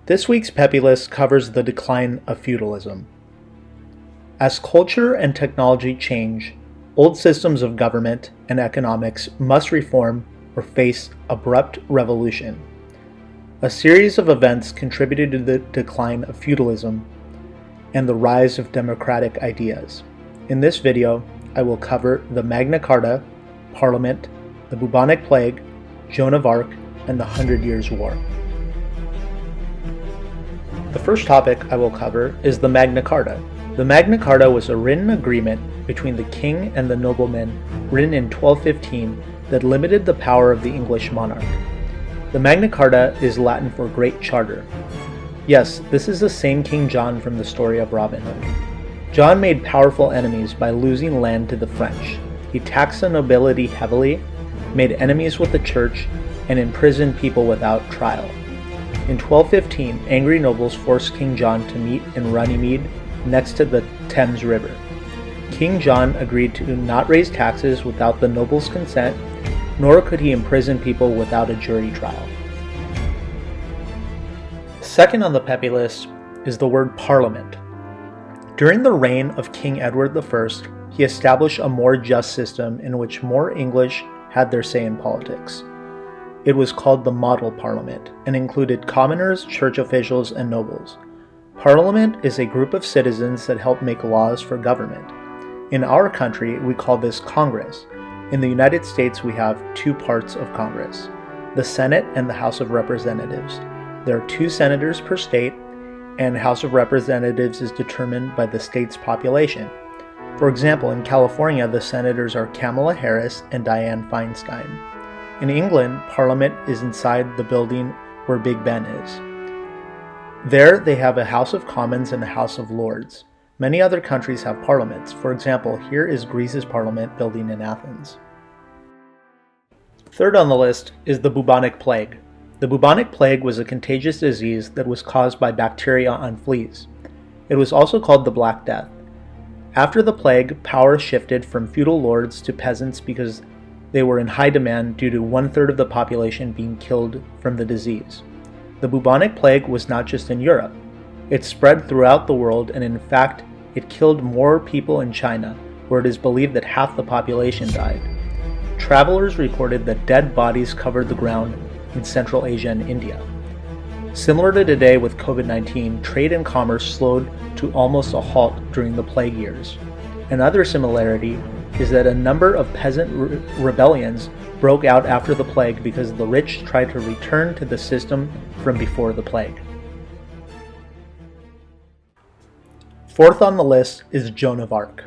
This week's Peppy List covers the decline of feudalism. As culture and technology change, old systems of government and economics must reform or face abrupt revolution. A series of events contributed to the decline of feudalism and the rise of democratic ideas. In this video, I will cover the Magna Carta, Parliament, the bubonic plague, Joan of Arc, and the 100 Years' War. The first topic I will cover is the Magna Carta. The Magna Carta was a written agreement between the king and the noblemen written in 1215 that limited the power of the English monarch. The Magna Carta is Latin for Great Charter. Yes, this is the same King John from the story of Robin Hood. John made powerful enemies by losing land to the French. He taxed the nobility heavily, made enemies with the church, and imprisoned people without trial. In 1215, angry nobles forced King John to meet in Runnymede next to the Thames River. King John agreed to not raise taxes without the nobles' consent, nor could he imprison people without a jury trial. Second on the Peppy List is the word Parliament. During the reign of King Edward I, he established a more just system in which more English had their say in politics. It was called the Model Parliament and included commoners, church officials, and nobles. Parliament is a group of citizens that help make laws for government. In our country, we call this Congress. In the United States, we have two parts of Congress, the Senate and the House of Representatives. There are 2 senators per state, and House of Representatives is determined by the state's population. For example, in California, the senators are Kamala Harris and Dianne Feinstein. In England, Parliament is inside the building where Big Ben is. There, they have a House of Commons and a House of Lords. Many other countries have parliaments. For example, here is Greece's parliament building in Athens. Third on the list is the bubonic plague. The bubonic plague was a contagious disease that was caused by bacteria on fleas. It was also called the Black Death. After the plague, power shifted from feudal lords to peasants because they were in high demand due to 1/3 of the population being killed from the disease. The bubonic plague was not just in Europe. It spread throughout the world, and in fact, it killed more people in China, where it is believed that half the population died. Travelers reported that dead bodies covered the ground in Central Asia and India. Similar to today with COVID-19, trade and commerce slowed to almost a halt during the plague years. Another similarity is that a number of peasant rebellions broke out after the plague because the rich tried to return to the system from before the plague. Fourth on the list is Joan of Arc.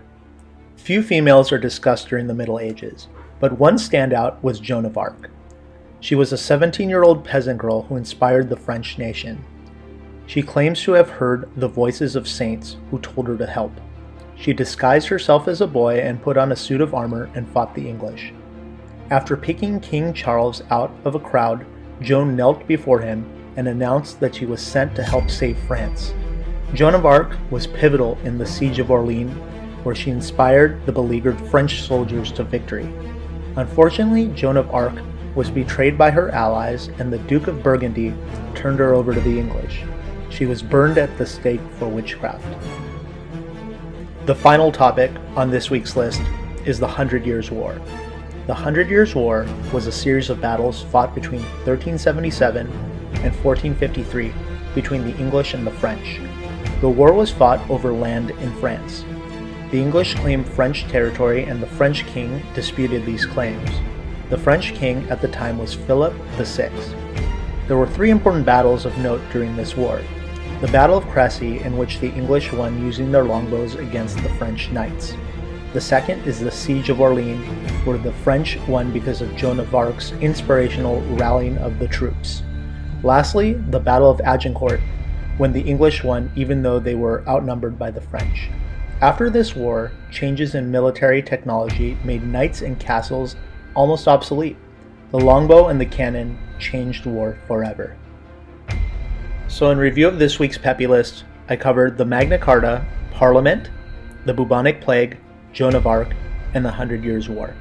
Few females are discussed during the Middle Ages, but one standout was Joan of Arc. She was a 17-year-old peasant girl who inspired the French nation. She claims to have heard the voices of saints who told her to help. She disguised herself as a boy and put on a suit of armor and fought the English. After picking King Charles out of a crowd, Joan knelt before him and announced that she was sent to help save France. Joan of Arc was pivotal in the Siege of Orleans, where she inspired the beleaguered French soldiers to victory. Unfortunately, Joan of Arc was betrayed by her allies, and the Duke of Burgundy turned her over to the English. She was burned at the stake for witchcraft. The final topic on this week's list is the 100 Years' War. The 100 Years' War was a series of battles fought between 1377 and 1453 between the English and the French. The war was fought over land in France. The English claimed French territory, and the French king disputed these claims. The French king at the time was Philip VI. There were 3 important battles of note during this war. The Battle of Crécy, in which the English won using their longbows against the French knights. The second is the Siege of Orleans, where the French won because of Joan of Arc's inspirational rallying of the troops. Lastly, the Battle of Agincourt, when the English won even though they were outnumbered by the French. After this war, changes in military technology made knights and castles almost obsolete. The longbow and the cannon changed war forever. So in review of this week's Peppy List, I covered the Magna Carta, Parliament, the bubonic plague, Joan of Arc, and the 100 Years' War.